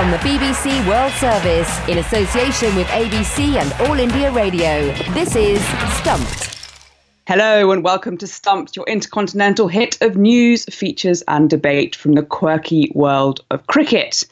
from the BBC World Service in association with ABC and All India Radio. This is Stumped. Hello and welcome to Stumped, your intercontinental hit of news, features and debate from the quirky world of cricket.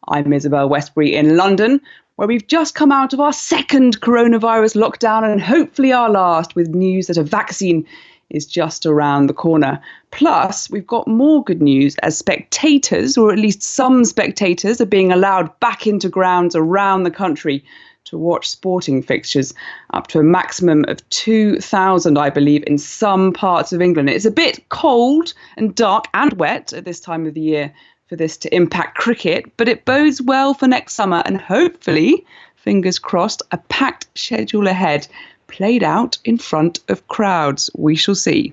I'm Isabelle Westbury in London, where we've just come out of our second coronavirus lockdown and hopefully our last, with news that a vaccine is just around the corner. Plus, we've got more good news as spectators, or at least some spectators, are being allowed back into grounds around the country to watch sporting fixtures, up to a maximum of 2,000, I believe, in some parts of England. It's a bit cold and dark and wet at this time of the year for this to impact cricket, but it bodes well for next summer and hopefully, fingers crossed, a packed schedule ahead, played out in front of crowds. We shall see.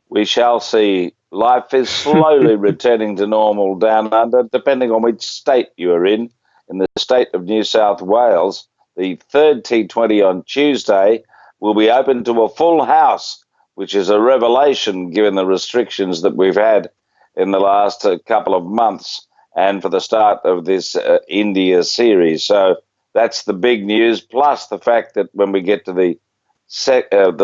We shall see. Life is slowly returning to normal down under, depending on which state you are in. In the state of New South Wales, the third T20 on Tuesday will be open to a full house, which is a revelation given the restrictions that we've had in the last couple of months and for the start of this India series. So that's the big news, plus the fact that when we get to the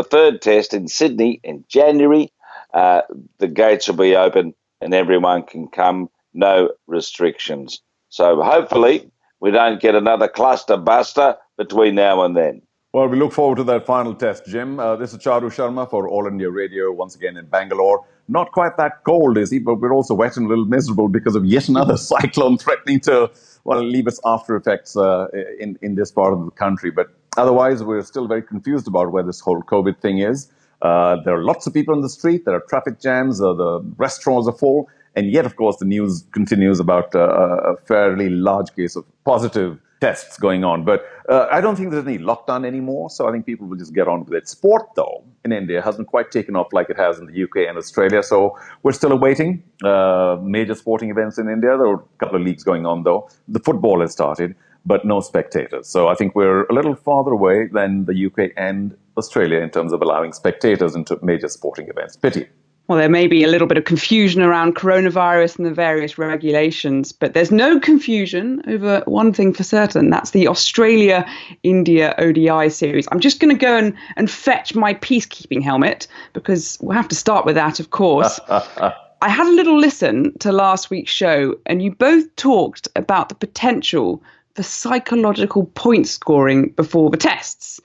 third test in Sydney in January, the gates will be open and everyone can come, no restrictions. So hopefully we don't get another cluster buster between now and then. Well, we look forward to that final test, Jim. This is Charu Sharma for All India Radio, once again in Bangalore. Not quite that cold, is he? But we're also wet and a little miserable because of yet another cyclone threatening to, leave its after effects in this part of the country. But otherwise, we're still very confused about where this whole COVID thing is. There are lots of people on the street. There are traffic jams. The restaurants are full. And yet, of course, the news continues about a fairly large case of positive tests going on. But I don't think there's any lockdown anymore. So I think people will just get on with it. Sport, though, in India hasn't quite taken off like it has in the UK and Australia. So we're still awaiting major sporting events in India. There are a couple of leagues going on, though. The football has started, but no spectators. So I think we're a little farther away than the UK and Australia in terms of allowing spectators into major sporting events. Pity. Well, there may be a little bit of confusion around coronavirus and the various regulations, but there's no confusion over one thing for certain. That's the Australia-India ODI series. I'm just going to go and fetch my peacekeeping helmet because we'll have to start with that, of course. I had a little listen to last week's show and you both talked about the potential for psychological point scoring before the tests.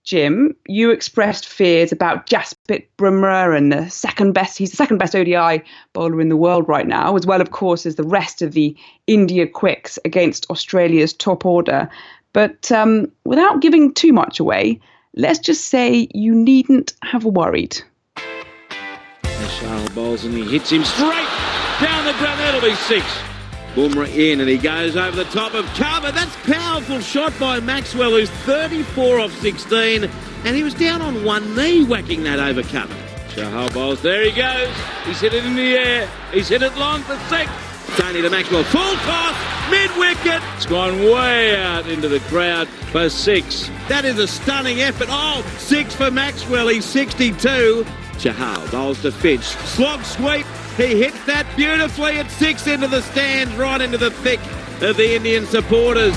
Jim, you expressed fears about Jasprit Bumrah and he's the second best ODI bowler in the world right now, as well, of course, as the rest of the India quicks against Australia's top order. But without giving too much away, let's just say you needn't have worried. Shah bowls and he hits him straight down the ground. That'll be six. Bumrah in and he goes over the top of cover. That's powerful shot by Maxwell, who's 34 off 16, and he was down on one knee whacking that over cover. Shah bowls, there he goes. He's hit it in the air. He's hit it long for six. Tony to Maxwell, full toss, mid-wicket. It's gone way out into the crowd for six. That is a stunning effort. Oh, six for Maxwell. He's 62. Chahal bowls to Finch. Slog sweep. He hits that beautifully at six into the stands, right into the thick of the Indian supporters.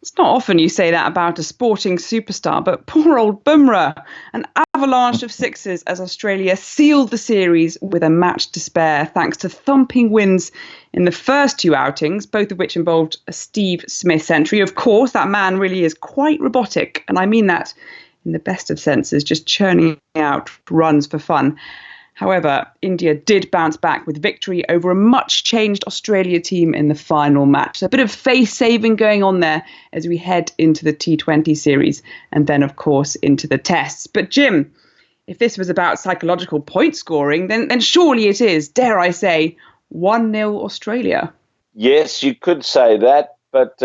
It's not often you say that about a sporting superstar, but poor old Bumrah. An avalanche of sixes as Australia sealed the series with a match to spare, thanks to thumping wins in the first two outings, both of which involved a Steve Smith century. Of course, that man really is quite robotic, and I mean that in the best of senses, just churning out runs for fun. However, India did bounce back with victory over a much-changed Australia team in the final match. So a bit of face-saving going on there as we head into the T20 series and then, of course, into the tests. But Jim, if this was about psychological point scoring, then surely it is, dare I say, 1-0 Australia. Yes, you could say that, but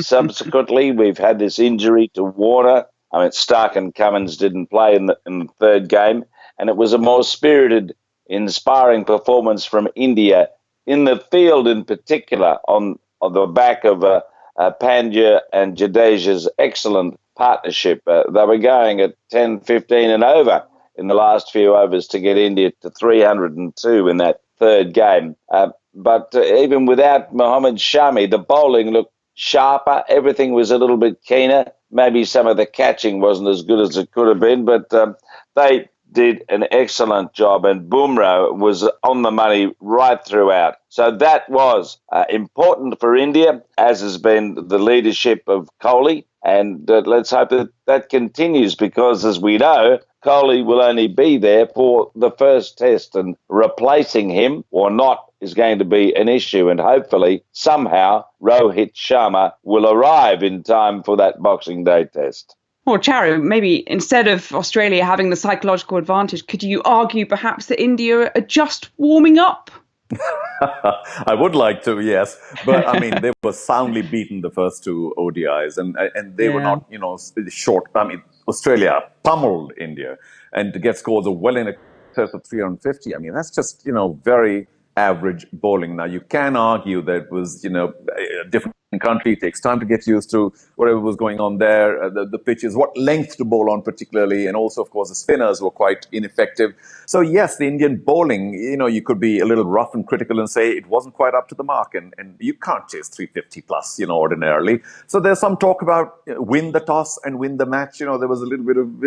subsequently we've had this injury to Warner. I mean, Stark and Cummins didn't play in the third game. And it was a more spirited, inspiring performance from India in the field in particular on the back of Pandya and Jadeja's excellent partnership. They were going at 10, 15 and over in the last few overs to get India to 302 in that third game. but even without Mohammad Shami, the bowling looked sharper. Everything was a little bit keener. Maybe some of the catching wasn't as good as it could have been, but they did an excellent job, and Bumrah was on the money right throughout. So that was important for India, as has been the leadership of Kohli, and let's hope that that continues, because, as we know, Kohli will only be there for the first test, and replacing him or not is going to be an issue, and hopefully somehow Rohit Sharma will arrive in time for that Boxing Day test. Well, Charu, maybe instead of Australia having the psychological advantage, could you argue perhaps that India are just warming up? I would like to, yes. But, I mean, they were soundly beaten the first two ODIs, and they were not, short. I mean, Australia pummeled India, and to get scores of well in excess of 350, I mean, that's just, very average bowling. Now, you can argue that it was, a different country. It takes time to get used to whatever was going on there, the pitches, what length to bowl on particularly, and also, of course, the spinners were quite ineffective. So, yes, the Indian bowling, you could be a little rough and critical and say it wasn't quite up to the mark, and you can't chase 350 plus, ordinarily. So there's some talk about win the toss and win the match. There was a little bit of,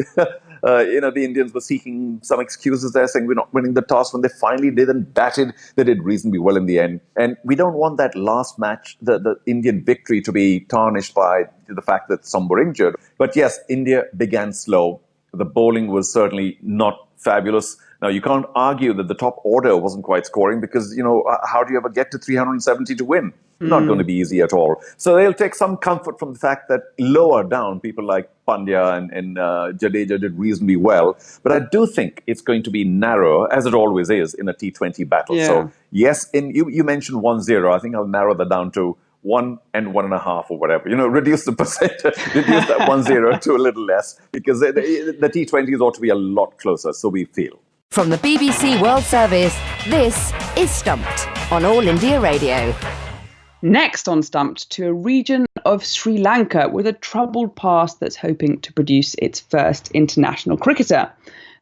the Indians were seeking some excuses there, saying we're not winning the toss. When they finally did and batted, they did reasonably well in the end. And we don't want that last match, the Indian victory, to be tarnished by the fact that some were injured. But yes, India began slow. The bowling was certainly not fabulous. Now, you can't argue that the top order wasn't quite scoring, because, how do you ever get to 370 to win? Not going to be easy at all. So they'll take some comfort from the fact that lower down, people like Pandya and Jadeja did reasonably well. But I do think it's going to be narrow, as it always is in a T20 battle. Yeah. So, yes, you mentioned 1-0. I think I'll narrow that down to 1 and 1.5 or whatever. Reduce the percentage, reduce that 1-0 to a little less, because the T20s ought to be a lot closer, so we feel. From the BBC World Service, this is Stumped on All India Radio. Next on Stumped, to a region of Sri Lanka with a troubled past that's hoping to produce its first international cricketer.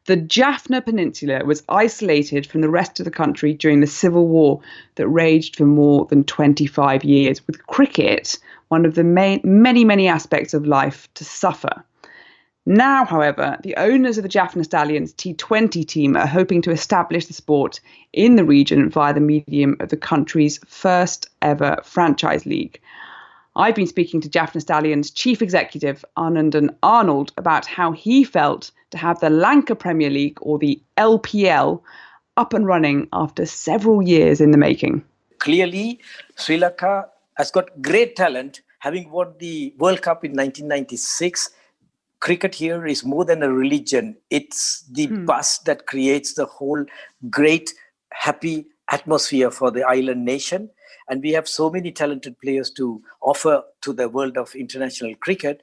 The Jaffna Peninsula was isolated from the rest of the country during the civil war that raged for more than 25 years, with cricket one of the many aspects of life to suffer. Now, however, the owners of the Jaffna Stallions T20 team are hoping to establish the sport in the region via the medium of the country's first ever franchise league. I've been speaking to Jaffna Stallions Chief Executive Arnandan Arnold about how he felt to have the Lankan Premier League, or the LPL, up and running after several years in the making. Clearly, Sri Lanka has got great talent. Having won the World Cup in 1996, cricket here is more than a religion. It's the buzz that creates the whole great, happy atmosphere for the island nation. And we have so many talented players to offer to the world of international cricket.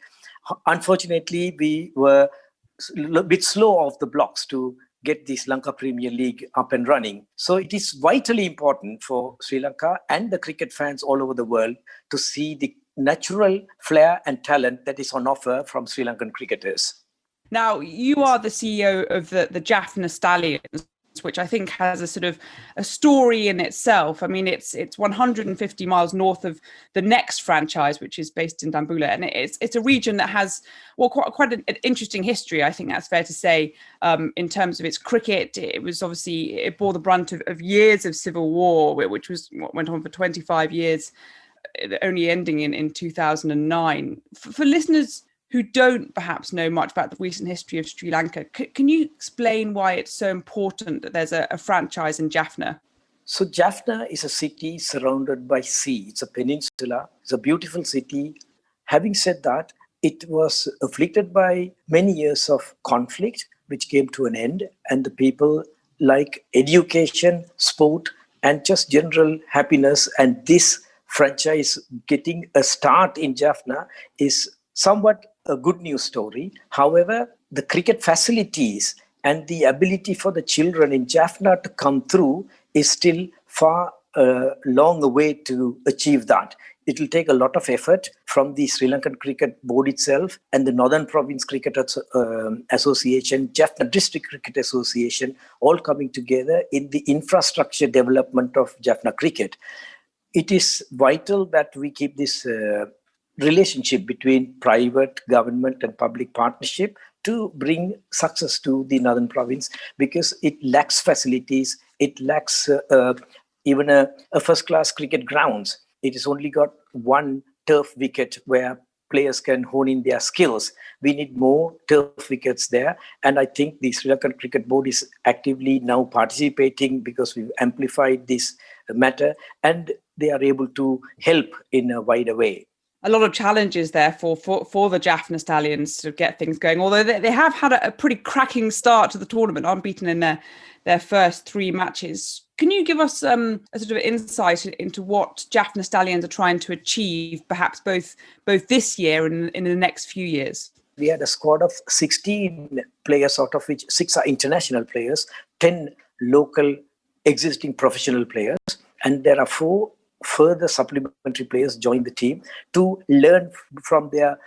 Unfortunately, we were a bit slow off the blocks to get this Lankan Premier League up and running. So it is vitally important for Sri Lanka and the cricket fans all over the world to see the natural flair and talent that is on offer from Sri Lankan cricketers. Now, you are the CEO of the Jaffna Stallions, which I think has a sort of a story in itself. I mean, it's 150 miles north of the next franchise, which is based in Dambulla, and it's a region that has quite an interesting history. I think that's fair to say. In terms of its cricket, it bore the brunt of years of civil war, which went on for 25 years. Only ending in 2009. For listeners who don't perhaps know much about the recent history of Sri Lanka, can you explain why it's so important that there's a franchise in Jaffna? So Jaffna is a city surrounded by sea. It's a peninsula. It's a beautiful city. Having said that, it was afflicted by many years of conflict, which came to an end, and the people like education, sport, and just general happiness, and this franchise getting a start in Jaffna is somewhat a good news story. However, the cricket facilities and the ability for the children in Jaffna to come through is still far long way to achieve that. it will take a lot of effort from the Sri Lankan Cricket Board itself and the Northern Province Cricket Association, Jaffna District Cricket Association, all coming together in the infrastructure development of Jaffna cricket. It is vital that we keep this relationship between private, government and public partnership to bring success to the Northern Province, because it lacks facilities, it lacks even a first-class cricket grounds. It has only got one turf wicket where players can hone in their skills. We need more turf wickets there. And I think the Sri Lankan Cricket Board is actively now participating because we've amplified this matter and they are able to help in a wider way. A lot of challenges there for the Jaffna Stallions to get things going, although they have had a pretty cracking start to the tournament, unbeaten in their first 3 matches. Can you give us a sort of insight into what Jaffna Stallions are trying to achieve, perhaps both this year and in the next few years? We had a squad of 16 players, out of which 6 are international players, 10 local existing professional players, and there are 4 further supplementary players join the team to learn from their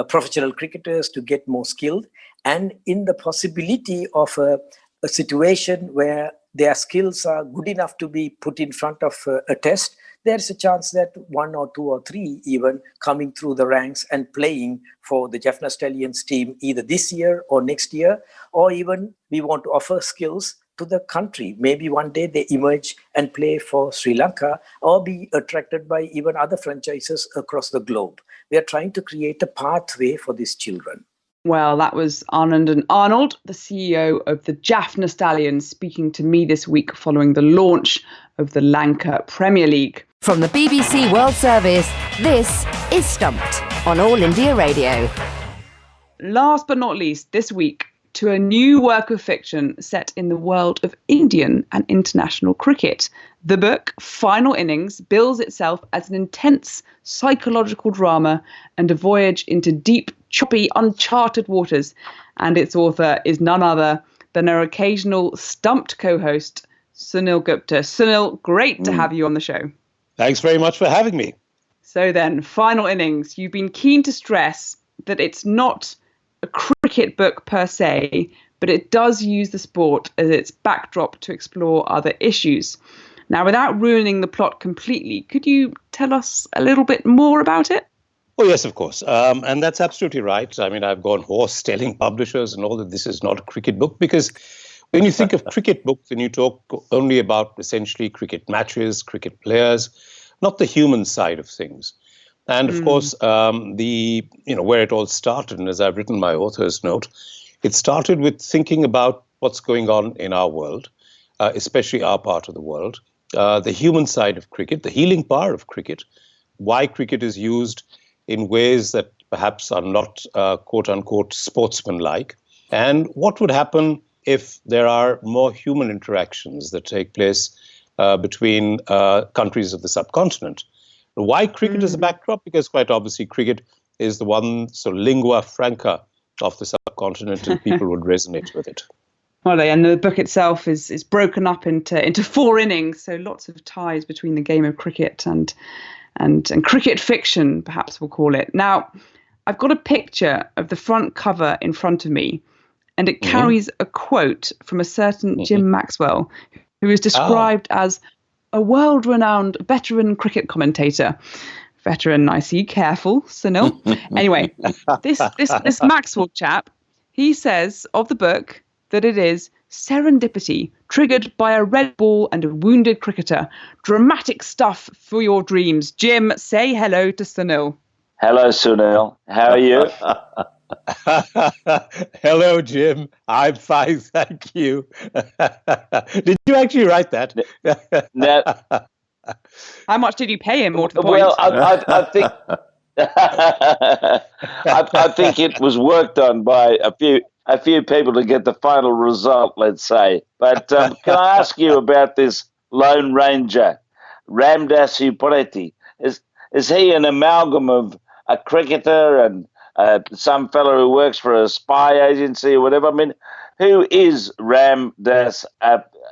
professional cricketers to get more skilled. And in the possibility of a situation where their skills are good enough to be put in front of a test, there's a chance that 1 or 2 or 3 even coming through the ranks and playing for the Jaffna Stallions team either this year or next year, or even we want to offer skills to the country. Maybe one day they emerge and play for Sri Lanka or be attracted by even other franchises across the globe. We are trying to create a pathway for these children. Well, that was Arnandan Arnold, the CEO of the Jaffna Stallions, speaking to me this week following the launch of the Lankan Premier League. From the BBC World Service, this is Stumped on All India Radio. Last but not least, this week, to a new work of fiction set in the world of Indian and international cricket. The book, Final Innings, bills itself as an intense psychological drama and a voyage into deep, choppy, uncharted waters. And its author is none other than our occasional Stumped co-host, Sunil Gupta. Sunil, great to have you on the show. Thanks very much for having me. So then, Final Innings, you've been keen to stress that it's not a cricket book per se, but it does use the sport as its backdrop to explore other issues. Now, without ruining the plot completely, could you tell us a little bit more about it? Oh, yes, of course. And that's absolutely right. I mean, I've gone hoarse telling publishers and all that this is not a cricket book, because when you think of cricket books, then you talk only about essentially cricket matches, cricket players, not the human side of things. And of course, where it all started, and as I've written my author's note, it started with thinking about what's going on in our world, especially our part of the world, the human side of cricket, the healing power of cricket, why cricket is used in ways that perhaps are not quote unquote sportsmanlike, and what would happen if there are more human interactions that take place between countries of the subcontinent. Why cricket is a backdrop? Because quite obviously cricket is the one sort of lingua franca of the subcontinent and people would resonate with it. Well, and the book itself is broken up into 4 innings, so lots of ties between the game of cricket and cricket fiction, perhaps we'll call it. Now, I've got a picture of the front cover in front of me, and it carries a quote from a certain Jim Maxwell, who is described as a world-renowned veteran cricket commentator. Veteran, I see. Careful, Sunil. Anyway, this Maxwell chap, he says of the book that it is serendipity triggered by a red ball and a wounded cricketer. Dramatic stuff for your dreams. Jim, say hello to Sunil. Hello, Sunil. How are you? Hello, Jim. I'm fine, thank you. Did you actually write that? No. How much did you pay him? More to the point. Well, I think I think it was worked on by a few people to get the final result, let's say. But can I ask you about this Lone Ranger, Ramdas Upreti? Is he an amalgam of a cricketer and some fellow who works for a spy agency or whatever? I mean, who is Ramdas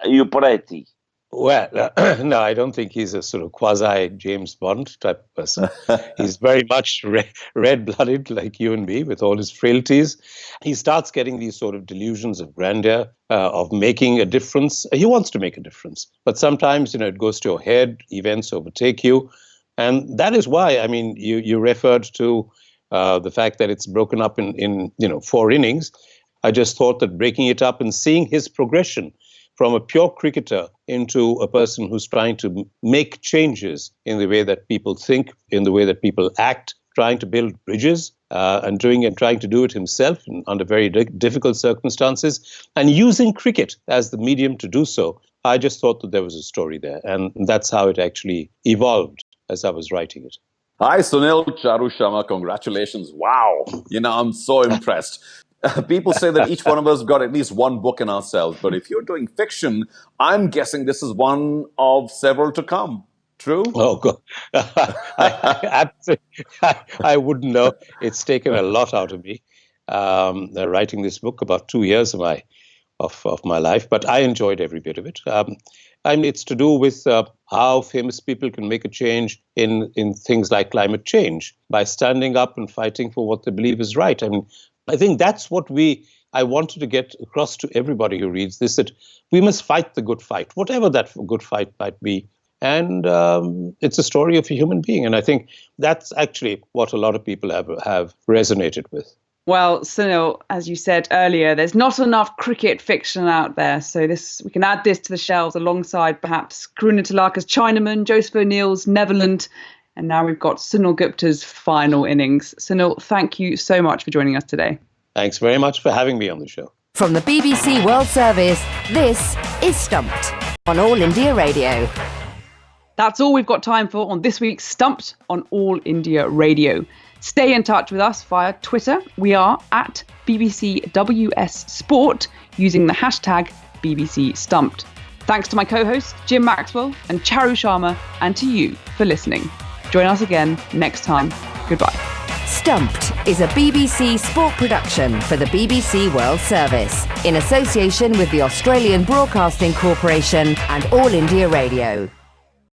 Upreti? Well, no, I don't think he's a sort of quasi-James Bond type person. He's very much red-blooded like you and me with all his frailties. He starts getting these sort of delusions of grandeur, of making a difference. He wants to make a difference. But sometimes, it goes to your head, events overtake you. And that is why, I mean, you referred to the fact that it's broken up in 4 innings. I just thought that breaking it up and seeing his progression from a pure cricketer into a person who's trying to make changes in the way that people think, in the way that people act, trying to build bridges and trying to do it himself under very difficult circumstances, and using cricket as the medium to do so. I just thought that there was a story there, and that's how it actually evolved as I was writing it. Hi, Sunil, Charu Sharma. Congratulations. Wow. I'm so impressed. People say that each one of us got at least one book in ourselves. But if you're doing fiction, I'm guessing this is one of several to come. True? Oh, God. I wouldn't know. It's taken a lot out of me, writing this book, about 2 years of my life. But I enjoyed every bit of it. It's to do with how famous people can make a change in things like climate change by standing up and fighting for what they believe is right. I think that's what I wanted to get across to everybody who reads this, that we must fight the good fight, whatever that good fight might be. And it's a story of a human being. And I think that's actually what a lot of people have resonated with. Well, Sunil, as you said earlier, there's not enough cricket fiction out there. So we can add this to the shelves alongside perhaps Karuna Talaka's Chinaman, Joseph O'Neill's Neverland. And now we've got Sunil Gupta's Final Innings. Sunil, thank you so much for joining us today. Thanks very much for having me on the show. From the BBC World Service, this is Stumped on All India Radio. That's all we've got time for on this week's Stumped on All India Radio. Stay in touch with us via Twitter. We are at BBCWS Sport using the hashtag BBC Stumped. Thanks to my co-hosts Jim Maxwell and Charu Sharma, and to you for listening. Join us again next time. Goodbye. Stumped is a BBC sport production for the BBC World Service in association with the Australian Broadcasting Corporation and All India Radio.